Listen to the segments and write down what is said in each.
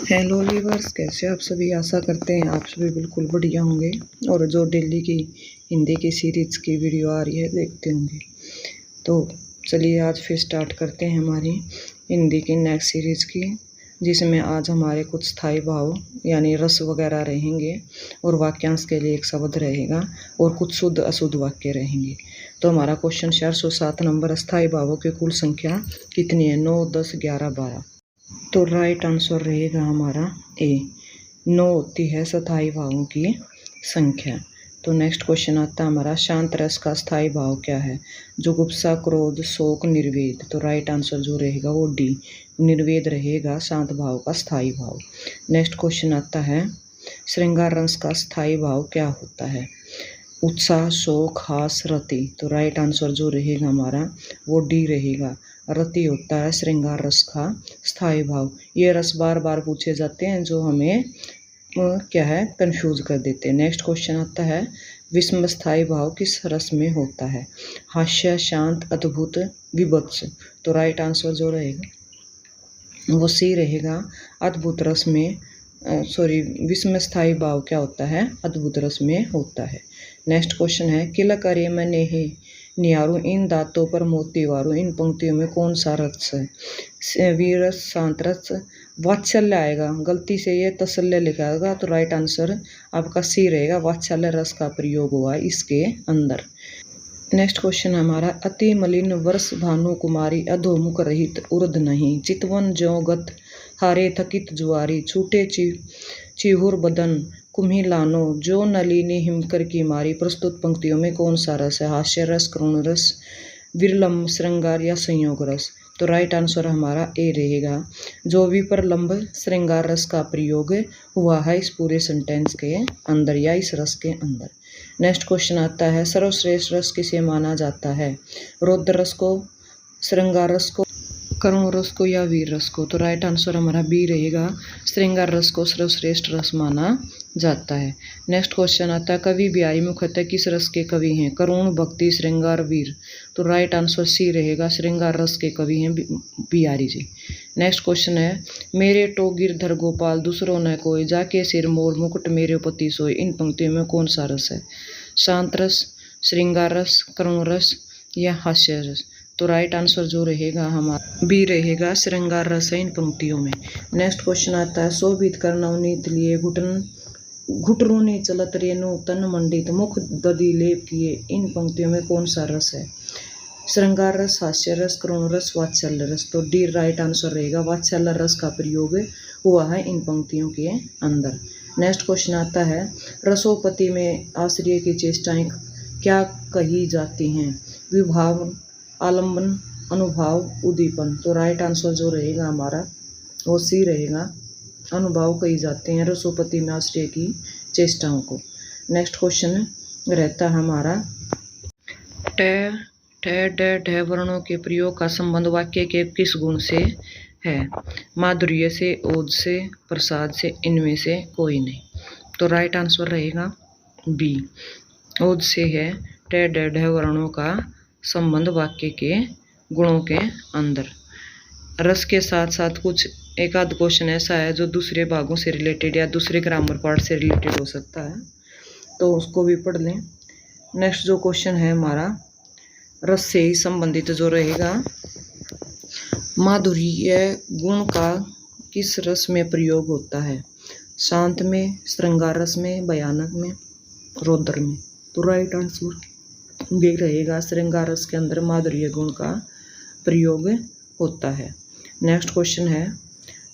Hello viewers, कैसे आप सभी। आशा करते हैं आप सभी बिल्कुल बढ़िया होंगे और जो डेली की हिंदी की सीरीज़ की वीडियो आ रही है देखते होंगे। तो चलिए आज फिर स्टार्ट करते हैं हमारी हिंदी की नेक्स्ट सीरीज़ की, जिसमें आज हमारे कुछ स्थायी भाव यानी रस वगैरह रहेंगे और वाक्यांश के लिए एक शब्द रहेगा और कुछ शुद्ध अशुद्ध वाक्य रहेंगे। तो हमारा क्वेश्चन 407 नंबर, स्थायी भावों की कुल संख्या कितनी है? 9, 10, 11, 12। तो राइट आंसर रहेगा हमारा ए, 9 होती है स्थायी भावों की संख्या। तो नेक्स्ट क्वेश्चन आता है हमारा, शांत रस का स्थायी भाव क्या है? जुगुप्सा, क्रोध, शोक, निर्वेद। तो राइट आंसर जो रहेगा वो डी, निर्वेद रहेगा शांत भाव का स्थायी भाव। नेक्स्ट क्वेश्चन आता है, श्रृंगार रस का स्थायी भाव क्या होता है? उत्साह, शोक, हास, रति। तो राइट आंसर जो रहेगा हमारा वो डी रहेगा, रति होता है श्रृंगार रस का स्थायी भाव। ये रस बार बार पूछे जाते हैं जो हमें क्या है कंफ्यूज कर देते हैं। नेक्स्ट क्वेश्चन आता है, विषम स्थायी भाव किस रस में होता है? हास्य, शांत, अद्भुत, विभत्स। तो राइट आंसर जो रहेगा वो सी रहेगा, अद्भुत रस में विषम स्थायी भाव क्या होता है? अद्भुत रस में होता है। नेक्स्ट क्वेश्चन है, किल करे मैं नेहे निहारू इन दांतों पर मोती वारू। इन पंक्तियों में कौन सा रस है? वीरस, शांत रस, वात्सल्य आएगा। गलती से ये तसल्य लिखा होगा तो राइट आंसर आपका सी रहेगा, वात्सल्य रस का प्रयोग हुआ इसके अंदर। नेक्स्ट क्वेश्चन हमारा, अति मलिन वर्ष भानु कुमारी, अधोमुख रहित उर्द नहीं, चितवन ज्यों गत हारे थकित जुआरी, छूटे चिहुर बदन कुम्हिलानो, जो नलिनी हिमकर की मारी। प्रस्तुत पंक्तियों में कौन सा रस है? हास्य रस, करुण रस, विरलंब, श्रृंगार या संयोग रस। तो राइट आंसर हमारा ए रहेगा, जो विप्रलंब श्रृंगार रस का प्रयोग हुआ है इस पूरे सेंटेंस के अंदर या इस रस के अंदर। नेक्स्ट क्वेश्चन आता है, सर्वश्रेष्ठ रस किसे माना जाता है? रौद्र रस को, श्रृंगार रस को, करुण रस को या वीर रस को। तो राइट आंसर हमारा बी रहेगा, श्रृंगार रस को सर्वश्रेष्ठ रस माना जाता है। नेक्स्ट क्वेश्चन आता है, कवि बिहारी मुख्यतः किस रस के कवि हैं? करुण, भक्ति, श्रृंगार, वीर। तो राइट आंसर सी रहेगा, श्रृंगार रस के कवि हैं बिहारी जी। नेक्स्ट क्वेश्चन है, मेरे टो गिरधर गोपाल दूसरों न कोई, जाके सिर मोर मुकुट मेरे पति सोए। इन पंक्तियों में कौन सा रस है? शांत रस, श्रृंगार रस, करुण रस या हास्य रस। तो राइट आंसर जो रहेगा हमारा बी रहेगा, श्रृंगार रस है इन पंक्तियों में। नेक्स्ट क्वेश्चन आता है, शोभित कर नवनीत लिए घुटरूनी चलत रेणु तन मंडित, मुख दधि लेप किए। इन पंक्तियों में कौन सा रस है? श्रृंगार रस, हास्य रस, करुण रस, वात्सल्य रस। तो डी राइट आंसर रहेगा, वात्सल्य रस का प्रयोग हुआ है इन पंक्तियों के अंदर। नेक्स्ट क्वेश्चन आता है, रसोपति में आश्रय की चेष्टाएं क्या कही जाती हैं? विभाव, आलम्बन, अनुभाव, उद्दीपन। तो राइट आंसर जो रहेगा हमारा वो सी रहेगा, अनुभाव कही जाते हैं रसोपति में आश्रय की चेष्टाओं को। नेक्स्ट क्वेश्चन रहता है हमारा, ढ वर्णों के प्रयोग का संबंध वाक्य के किस गुण से है? माधुर्य से, ओज से, प्रसाद से, इनमें से कोई नहीं। तो राइट आंसर रहेगा बी, ओज से है ढ वर्णों का संबंध वाक्य के गुणों के अंदर। रस के साथ साथ कुछ एक आध क्वेश्चन ऐसा है जो दूसरे भागों से रिलेटेड या दूसरे ग्रामर पार्ट से रिलेटेड हो सकता है, तो उसको भी पढ़ लें। नेक्स्ट जो क्वेश्चन है हमारा, रस से ही संबंधित जो रहेगा, माधुर्य गुण का किस रस में प्रयोग होता है? शांत में, श्रृंगार रस में, भयानक में, रौद्र में। तो राइट आंसर भी रहेगा, श्रृंगार रस के अंदर माधुर्य गुण का प्रयोग होता है। नेक्स्ट क्वेश्चन है,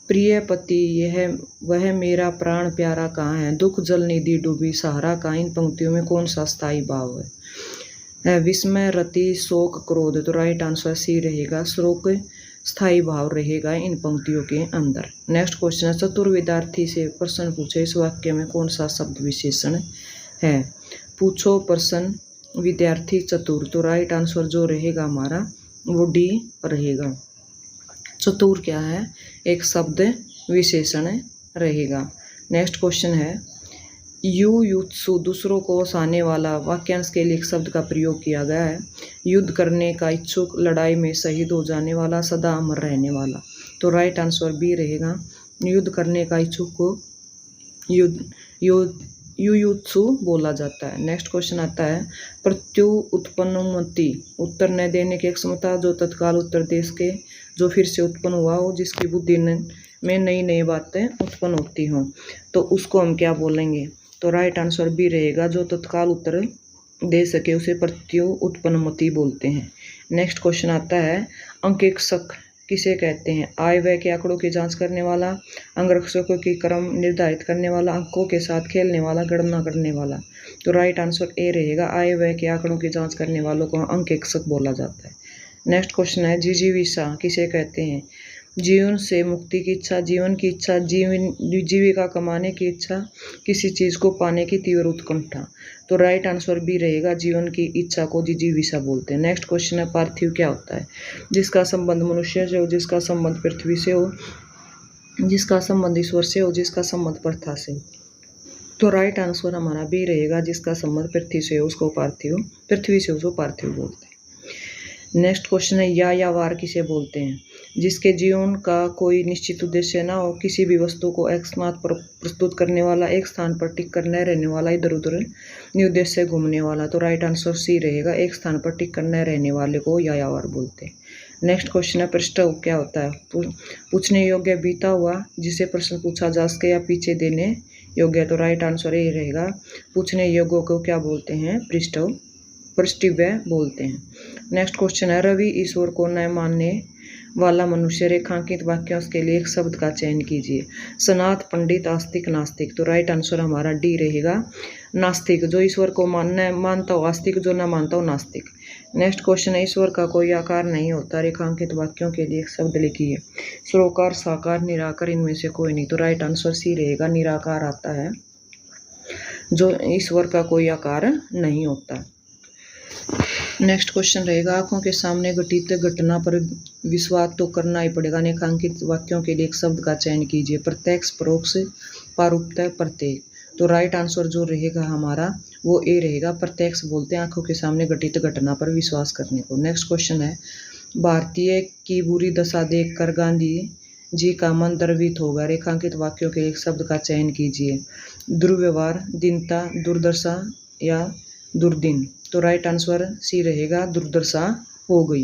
प्रिय पति यह वह मेरा प्राण प्यारा कहाँ है? दुख जल निधि डूबी सहारा का। इन पंक्तियों में कौन सा स्थायी भाव है? विस्मय, रति, शोक, क्रोध। तो राइट आंसर सी रहेगा, शोक स्थायी भाव रहेगा इन पंक्तियों के अंदर। नेक्स्ट क्वेश्चन है, चतुर विद्यार्थी से प्रश्न पूछे, इस वाक्य में कौन सा शब्द विशेषण है? पूछो, प्रश्न, विद्यार्थी, चतुर। तो राइट आंसर जो रहेगा हमारा वो डी रहेगा, चतुर क्या है? एक शब्द विशेषण रहेगा। नेक्स्ट क्वेश्चन है, युत्सु दूसरों को हंसाने वाला। वाक्यांश के लिए एक शब्द का प्रयोग किया गया है, युद्ध करने का इच्छुक, लड़ाई में शहीद हो जाने वाला, सदा अमर रहने वाला। तो राइट आंसर बी रहेगा, युद्ध करने का इच्छुक को युयुत्सु बोला जाता है। नेक्स्ट क्वेश्चन आता है प्रत्युत्पन्नमति, उत्तर न देने की क्षमता, जो तत्काल उत्तर देश के जो फिर से उत्पन्न हुआ हो, जिसकी बुद्धि में नई नई बातें उत्पन्न होती हों, तो उसको हम क्या बोलेंगे? तो राइट आंसर बी रहेगा, जो तत्काल उत्तर दे सके उसे प्रत्युत्पन्नमति बोलते हैं। नेक्स्ट क्वेश्चन आता है अंकेक्षक किसे कहते हैं? आय व्यय के आंकड़ों की जांच करने वाला, अंगरक्षकों की क्रम निर्धारित करने वाला, अंकों के साथ खेलने वाला, गणना करने वाला। तो राइट आंसर ए रहेगा, आय व्यय के आंकड़ों की जांच करने वालों को अंकेक्षक बोला जाता है। नेक्स्ट क्वेश्चन है जिजीविषा किसे कहते हैं? जीवन से मुक्ति की इच्छा, जीवन की इच्छा, जीविका कमाने की इच्छा, किसी चीज को पाने की तीव्र उत्कंठा। तो राइट आंसर बी रहेगा, जीवन की इच्छा को जिजीविषा बोलते हैं। नेक्स्ट क्वेश्चन है पार्थिव क्या होता है? जिसका संबंध मनुष्य से हो, जिसका संबंध पृथ्वी से हो, जिसका संबंध ईश्वर से हो, जिसका संबंध प्रथा से हो। तो राइट आंसर हमारा बी रहेगा, जिसका संबंध पृथ्वी से हो उसको पार्थिव, पृथ्वी से उसको पार्थिव बोलते हैं। नेक्स्ट क्वेश्चन है या वार किसे बोलते हैं? जिसके जीवन का कोई निश्चित उद्देश्य ना हो, किसी भी वस्तु को एकमात्र पर प्रस्तुत करने वाला, एक स्थान पर टिक कर न रहने वाला, इधर उधर निरुद्देश्य से घूमने वाला। तो राइट आंसर सी रहेगा, एक स्थान पर टिक कर न रहने वाले को यायावार बोलते हैं। नेक्स्ट क्वेश्चन है पृष्ठव क्या होता है? पूछने योग्य बीता हुआ, जिसे प्रश्न पूछा जा सके या पीछे देने योग्य। तो राइट आंसर ये रहेगा, पूछने योग्य को क्या बोलते हैं? पृष्ठव्य बोलते हैं। नेक्स्ट क्वेश्चन है रवि ईश्वर को न मानने वाला मनुष्य, रेखांकित वाक्यों के लिए एक शब्द का चयन कीजिए। सनात, पंडित, आस्तिक, नास्तिक। तो राइट आंसर हमारा डी रहेगा, नास्तिक। जो ईश्वर को मानता हो आस्तिक, जो न मानता हो नास्तिक। नेक्स्ट क्वेश्चन है ईश्वर का कोई आकार नहीं होता, रेखांकित वाक्यों के लिए एक शब्द लिखिए। सरोकार, साकार, निराकार, इनमें से कोई नहीं। तो राइट आंसर सी रहेगा, निराकार आता है, जो ईश्वर का कोई आकार नहीं होता। नेक्स्ट क्वेश्चन रहेगा आंखों के सामने घटित घटना पर विश्वास तो करना ही पड़ेगा, रेखांकित वाक्यों के लिए एक शब्द का चयन कीजिए। प्रत्यक्ष, परोक्ष, पारुपत्य, प्रत्येक। तो राइट आंसर जो रहेगा हमारा वो ए रहेगा, प्रत्यक्ष बोलते हैं आंखों के सामने घटित घटना पर विश्वास करने को। नेक्स्ट क्वेश्चन है भारतीय की बुरी दशा देखकर गांधी जी का मन द्रवित होगा, रेखांकित वाक्यों के लिए एक शब्द का चयन कीजिए। दुर्व्यवहार, दीनता, दुर्दशा या दुर्दिन। तो राइट आंसर सी रहेगा, दुर्दशा हो गई।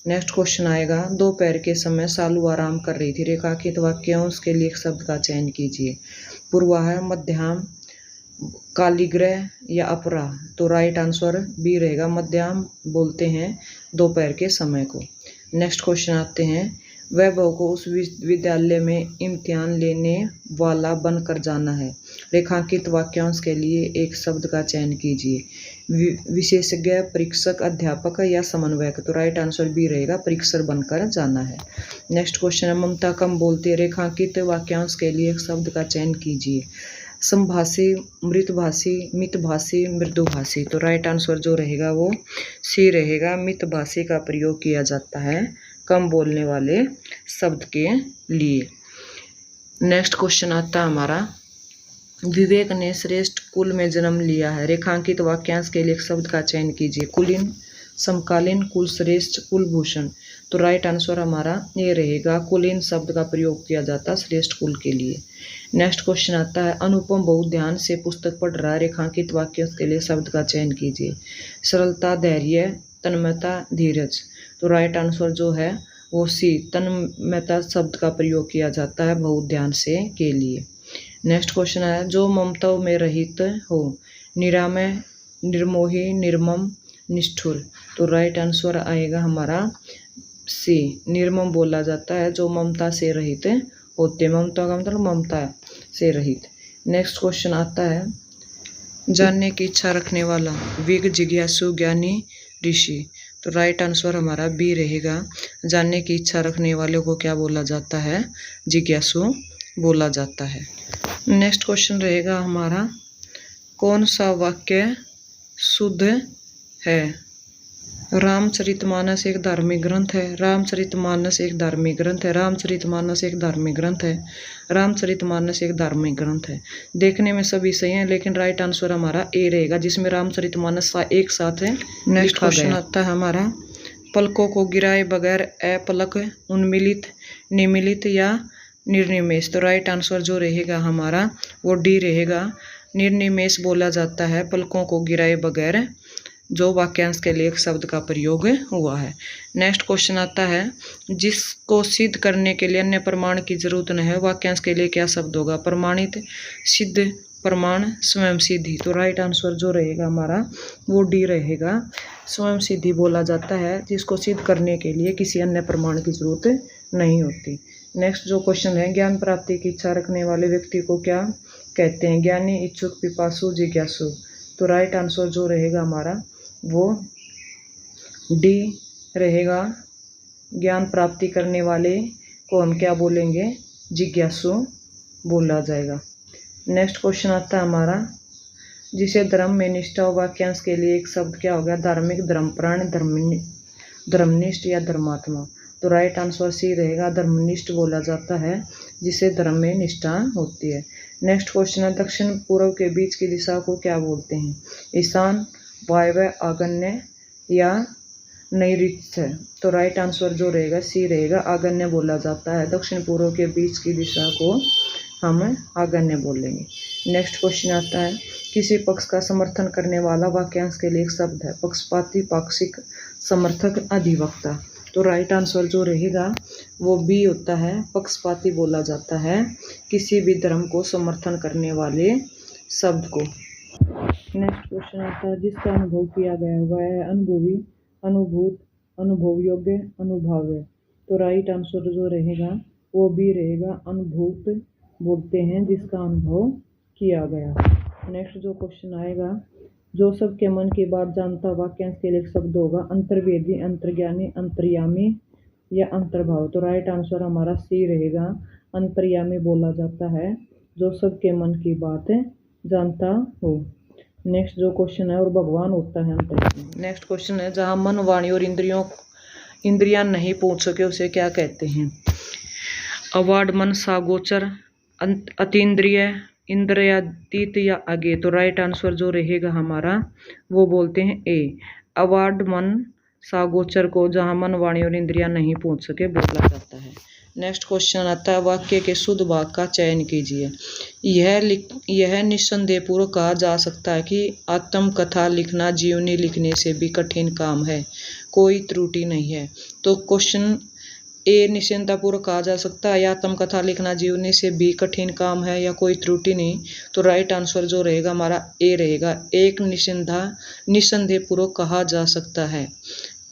नेक्स्ट क्वेश्चन आएगा दोपहर के समय सालू आराम कर रही थी, रेखांकित वाक्यों के लिए एक शब्द का चयन कीजिए। पूर्वाह, मध्याह्न, कालीग्रह या अपराह। तो राइट आंसर बी रहेगा, मध्याह्न बोलते हैं दोपहर के समय को। नेक्स्ट क्वेश्चन आते हैं वैभव को उस विद्यालय में इम्तिहान लेने वाला बनकर जाना है, रेखांकित वाक्यांश के लिए एक शब्द का चयन कीजिए। विशेषज्ञ, परीक्षक, अध्यापक या समन्वयक। तो राइट आंसर बी रहेगा, परीक्षक बनकर जाना है। नेक्स्ट क्वेश्चन है ममता कम बोलती है, रेखांकित वाक्यांश के लिए एक शब्द का चयन कीजिए। समभाषी, मृतभाषी, मितभाषी, मृदुभाषी। तो राइट आंसर जो रहेगा वो सी रहेगा, मितभाषी का प्रयोग किया जाता है कम बोलने वाले शब्द के लिए। नेक्स्ट क्वेश्चन आता है हमारा विवेक ने श्रेष्ठ कुल में जन्म लिया है, रेखांकित वाक्यांश के लिए एक शब्द का चयन कीजिए। कुलीन, समकालीन, कुल श्रेष्ठ, कुलभूषण। तो राइट आंसर हमारा ये रहेगा, कुलीन शब्द का प्रयोग किया जाता है श्रेष्ठ कुल के लिए। नेक्स्ट क्वेश्चन आता है अनुपम बहुत ध्यान से पुस्तक पढ़ रहा है, रेखांकित वाक्यों के लिए शब्द का चयन कीजिए। सरलता, धैर्य, तन्मयता, धीरज। तो राइट आंसर जो है वो सी, तन्मयता शब्द का प्रयोग किया जाता है बहुत ध्यान से के लिए। नेक्स्ट क्वेश्चन है जो ममता में रहित हो, निरामय, निर्मोही, निर्मम, निष्ठुर। तो राइट आंसर आएगा हमारा सी, निर्मम बोला जाता है जो ममता से रहित होते, ममता का मतलब ममता से रहित। नेक्स्ट क्वेश्चन आता है जानने की इच्छा रखने वाला, विज्ञ, जिज्ञासु, ज्ञानी, ऋषि। तो राइट आंसर हमारा बी रहेगा, जानने की इच्छा रखने वाले को क्या बोला जाता है? जिज्ञासु बोला जाता है। नेक्स्ट क्वेश्चन रहेगा हमारा कौन सा वाक्य शुद्ध है? रामचरितमानस एक धार्मिक ग्रंथ है, रामचरितमानस एक धार्मिक ग्रंथ है, रामचरितमानस एक धार्मिक ग्रंथ है, रामचरितमानस एक धार्मिक ग्रंथ है। देखने में सभी सही हैं लेकिन राइट आंसर हमारा ए रहेगा, जिसमें रामचरितमानस एक साथ है। नेक्स्ट क्वेश्चन आता है हमारा पलकों को गिराए बगैर अपलक, उन्मिलित, निमिलित या निर्निमेष। तो राइट आंसर जो रहेगा हमारा वो डी रहेगा। निर्निमेष बोला जाता है पलकों को गिराए बगैर, जो वाक्यांश के लिए एक शब्द का प्रयोग हुआ है। नेक्स्ट क्वेश्चन आता है, जिसको सिद्ध करने के लिए अन्य प्रमाण की जरूरत नहीं है, वाक्यांश के लिए क्या शब्द होगा? प्रमाणित, सिद्ध, प्रमाण, स्वयं सिद्धि। तो राइट आंसर जो रहेगा हमारा वो डी रहेगा। स्वयं सिद्धि बोला जाता है जिसको सिद्ध करने के लिए किसी अन्य प्रमाण की जरूरत नहीं होती। नेक्स्ट जो क्वेश्चन है, ज्ञान प्राप्ति की इच्छा रखने वाले व्यक्ति को क्या कहते हैं? ज्ञानी, इच्छुक, पिपासु, जिज्ञासु। तो राइट आंसर जो रहेगा हमारा वो डी रहेगा। ज्ञान प्राप्ति करने वाले को हम क्या बोलेंगे? जिज्ञासु बोला जाएगा। नेक्स्ट क्वेश्चन आता है हमारा, जिसे धर्म में निष्ठा हो, वाक्यांश के लिए एक शब्द क्या होगा? धार्मिक, धर्मप्राण, धर्मनिष्ठ या धर्मात्मा। तो राइट आंसर सी रहेगा। धर्मनिष्ठ बोला जाता है जिसे धर्म में निष्ठा होती है। नेक्स्ट क्वेश्चन है, दक्षिण पूर्व के बीच की दिशा को क्या बोलते हैं? ईशान, वायव्य, आग्नेय या नैऋत्य। तो राइट आंसर जो रहेगा सी रहेगा। आग्नेय बोला जाता है। दक्षिण पूर्व के बीच की दिशा को हम आग्नेय बोलेंगे। नेक्स्ट क्वेश्चन आता है, किसी पक्ष का समर्थन करने वाला वाक्यांश के लिए एक शब्द है? पक्षपाती, पाक्षिक, समर्थक, अधिवक्ता। तो राइट आंसर जो रहेगा वो बी होता है। पक्षपाती बोला जाता है किसी भी धर्म को समर्थन करने वाले शब्द को। नेक्स्ट क्वेश्चन आता है, जिसका अनुभव किया गया हुआ है अनुभवी, अनुभूत, अनुभव योग्य, अनुभाव्य। तो राइट आंसर जो रहेगा वो बी रहेगा। अनुभूत बोलते हैं जिसका अनुभव किया गया। नेक्स्ट जो क्वेश्चन आएगा, जो सबके मन की बात जानता, वाक्यांश के लिए एक शब्द होगा? अंतर्वेदी, अंतर्ज्ञानी, अंतर्यामी या अंतर्भाव। तो राइट आंसर हमारा सी रहेगा। अंतर्यामी बोला जाता है जो सबके मन की बात जानता हो। नेक्स्ट जो क्वेश्चन है, और भगवान होता है अंतर्यामी। नेक्स्ट क्वेश्चन है, जहाँ मन, वाणी और इंद्रियां नहीं पहुंच सके उसे क्या कहते हैं? अवार्ड, मन, सागोचर, अतीन्द्रिय, इंद्रियातीत या आगे। तो राइट आंसर जो रहेगा हमारा वो बोलते हैं ए। अवार्ड, मन, सागोचर को जहाँ मन, वाणी और इंद्रियां नहीं पहुंच सके बोला जाता है। नेक्स्ट क्वेश्चन आता है, वाक्य के शुद्ध भाग का चयन कीजिए। यह निस्संदेहपूर्वक कहा जा सकता है कि आत्मकथा लिखना जीवनी लिखने से भी कठिन काम है, कोई त्रुटि नहीं है। तो क्वेश्चन ए निश्चिंतापूर्वक कहा जा सकता है, या आत्मकथा लिखना जीवनी से भी कठिन काम है या कोई त्रुटि नहीं। तो राइट आंसर जो रहेगा हमारा ए रहेगा। एक निस्संदेहपूर्वक कहा जा सकता है,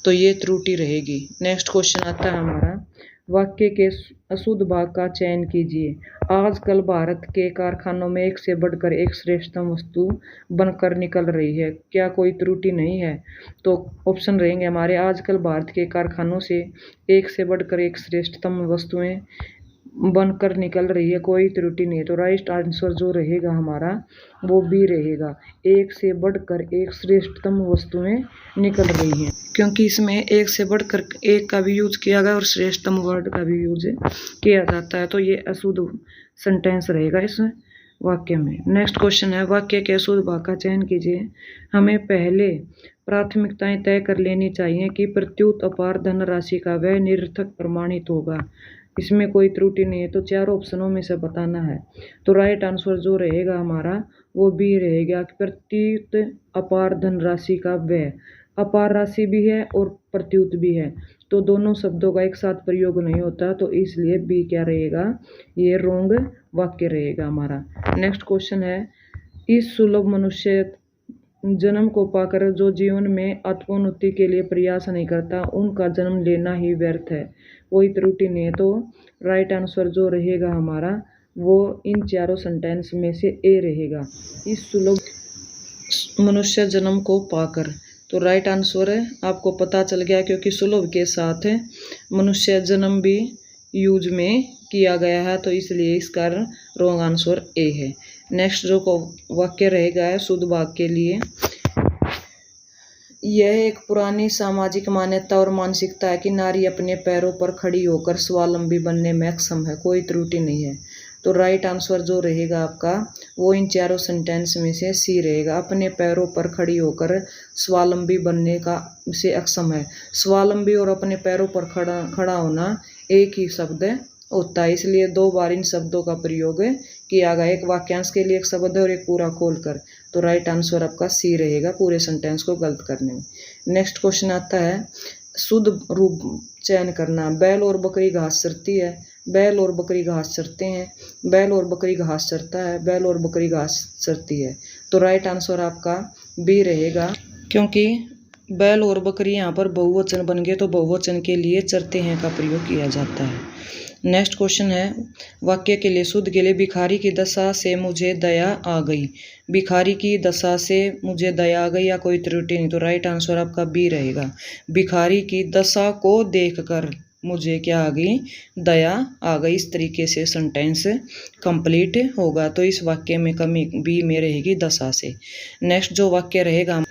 तो ये त्रुटि रहेगी। नेक्स्ट क्वेश्चन आता है हमारा, वाक्य के अशुद्ध भाग का चयन कीजिए। आजकल भारत के कारखानों में एक से बढ़कर एक श्रेष्ठतम वस्तु बनकर निकल रही है, क्या कोई त्रुटि नहीं है? तो ऑप्शन रहेंगे हमारे, आजकल भारत के कारखानों से एक से बढ़कर एक श्रेष्ठतम वस्तुएं बनकर निकल रही है, कोई त्रुटि नहीं है। तो राइट आंसर जो रहेगा हमारा वो बी रहेगा। एक से बढ़कर एक श्रेष्ठतम वस्तुएं निकल रही हैं, क्योंकि इसमें एक से बढ़कर एक का भी यूज किया गया और श्रेष्ठतम वर्ड का भी यूज किया जाता है। तो ये अशुद्ध सेंटेंस रहेगा इस वाक्य में। नेक्स्ट क्वेश्चन है, वाक्य के अशुद्ध भाग का चयन कीजिए। हमें पहले प्राथमिकताएं तय कर लेनी चाहिए कि प्रत्युत अपार धनराशि का व्यय निरर्थक प्रमाणित होगा। इसमें कोई त्रुटि नहीं है, तो चारों ऑप्शनों में से बताना है। तो राइट आंसर जो रहेगा हमारा वो बी रहेगा। प्रत्युत अपार धनराशि का व्यय, अपार राशि भी है और प्रत्युत भी है, तो दोनों शब्दों का एक साथ प्रयोग नहीं होता, तो इसलिए बी क्या रहेगा? ये रोंग वाक्य रहेगा हमारा। नेक्स्ट क्वेश्चन है, इस सुलभ मनुष्य जन्म को पाकर जो जीवन में आत्मोन्नति के लिए प्रयास नहीं करता, उनका जन्म लेना ही व्यर्थ है, कोई त्रुटि नहीं है। तो राइट आंसर जो रहेगा हमारा वो इन चारों सेंटेंस में से ए रहेगा। इस सुलभ मनुष्य जन्म को पाकर, तो राइट आंसर है आपको पता चल गया, क्योंकि सुलभ के साथ मनुष्य जन्म भी यूज में किया गया है, तो इसलिए इसका रॉन्ग आंसर ए है। नेक्स्ट जो वाक्य रहेगा है शुद्ध भाग के लिए, यह एक पुरानी सामाजिक मान्यता और मानसिकता है कि नारी अपने पैरों पर खड़ी होकर स्वावलंबी बनने में अक्षम है, कोई त्रुटि नहीं है। तो राइट आंसर जो रहेगा आपका वो इन चारों सेंटेंस में से सी रहेगा। अपने पैरों पर खड़ी होकर स्वावलंबी बनने का से अक्षम है। स्वावलंबी और अपने पैरों पर खड़ा होना एक ही शब्द होता है, इसलिए 2 बार इन शब्दों का प्रयोग किया गया। एक वाक्यांश के लिए एक शब्द है और एक पूरा खोलकर। तो राइट आंसर आपका सी रहेगा पूरे सेंटेंस को गलत करने में। नेक्स्ट क्वेश्चन आता है शुद्ध रूप चयन करना। बैल और बकरी घास चरती है, बैल और बकरी घास चरते हैं, बैल और बकरी घास चरता है, बैल और बकरी घास चरती है। तो राइट आंसर आपका बी रहेगा, क्योंकि बैल और बकरी यहाँ पर बहुवचन बन गए तो बहुवचन के लिए चरते हैं का प्रयोग किया जाता है। नेक्स्ट क्वेश्चन है वाक्य के लिए शुद्ध के लिए भिखारी की दशा से मुझे दया आ गई। भिखारी की दशा से मुझे दया आ गई या कोई त्रुटि नहीं। तो राइट आंसर आपका बी रहेगा। भिखारी की दशा को देखकर मुझे क्या आ गई, दया आ गई। इस तरीके से सेंटेंस कंप्लीट होगा। तो इस वाक्य में कमी बी में रहेगी दशा से। नेक्स्ट जो वाक्य रहेगा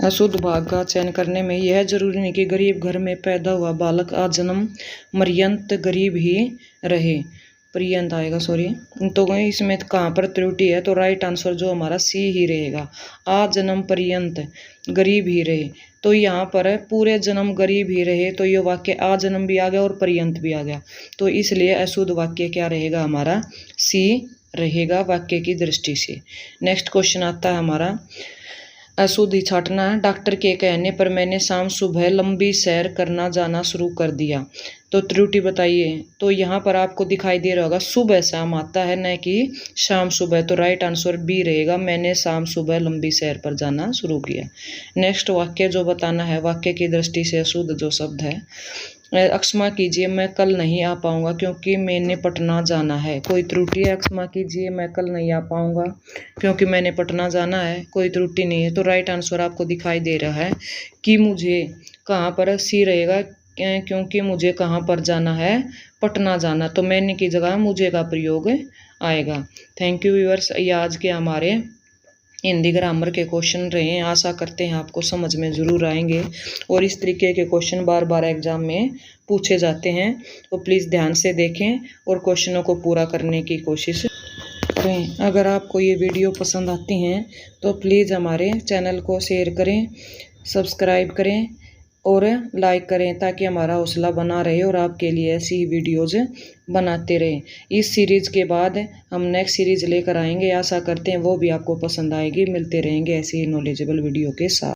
अशुद्ध भाग का चयन करने में यह जरूरी नहीं कि गरीब घर में पैदा हुआ बालक आज जन्म पर्यंत गरीब ही रहे, पर्यंत आएगा सॉरी। तो इसमें कहाँ पर त्रुटि है, तो राइट आंसर जो हमारा सी ही रहेगा। आज जन्म पर्यंत गरीब ही रहे, तो यहाँ पर पूरे जन्म गरीब ही रहे, तो ये वाक्य आज जन्म भी आ गया और पर्यंत भी आ गया। तो इसलिए अशुद्ध वाक्य क्या रहेगा हमारा, सी रहेगा वाक्य की दृष्टि से। नेक्स्ट क्वेश्चन आता है हमारा अशुद्ध ही छाटना। डॉक्टर के कहने पर मैंने शाम सुबह लंबी सैर करना जाना शुरू कर दिया। तो त्रुटि बताइए। तो यहाँ पर आपको दिखाई दे रहा होगा सुबह शाम आता है, न कि शाम सुबह। तो राइट आंसर बी रहेगा, मैंने शाम सुबह लंबी सैर पर जाना शुरू किया। नेक्स्ट वाक्य जो बताना है वाक्य की दृष्टि से अशुद्ध जो शब्द है, क्षमा कीजिए मैं कल नहीं आ पाऊंगा क्योंकि मैंने पटना जाना है। कोई त्रुटि है, क्षमा कीजिए मैं कल नहीं आ पाऊंगा क्योंकि मैंने पटना जाना है, कोई त्रुटि नहीं है। तो राइट आंसर आपको दिखाई दे रहा है कि मुझे कहाँ पर सी रहेगा, क्योंकि मुझे कहाँ पर जाना है, पटना जाना। तो मैंने की जगह मुझे का प्रयोग आएगा। थैंक यू व्यूअर्स, ये आज के हमारे हिंदी ग्रामर के क्वेश्चन रहे हैं। आशा करते हैं आपको समझ में ज़रूर आएंगे और इस तरीके के क्वेश्चन बार बार एग्जाम में पूछे जाते हैं। तो प्लीज़ ध्यान से देखें और क्वेश्चनों को पूरा करने की कोशिश करें। अगर आपको ये वीडियो पसंद आती हैं तो प्लीज़ हमारे चैनल को शेयर करें, सब्सक्राइब करें और लाइक करें ताकि हमारा हौसला बना रहे और आपके लिए ऐसी वीडियोज़ बनाते रहें। इस सीरीज़ के बाद हम नेक्स्ट सीरीज़ लेकर आएंगे। आशा करते हैं वो भी आपको पसंद आएगी। मिलते रहेंगे ऐसी ही नॉलेजेबल वीडियो के साथ।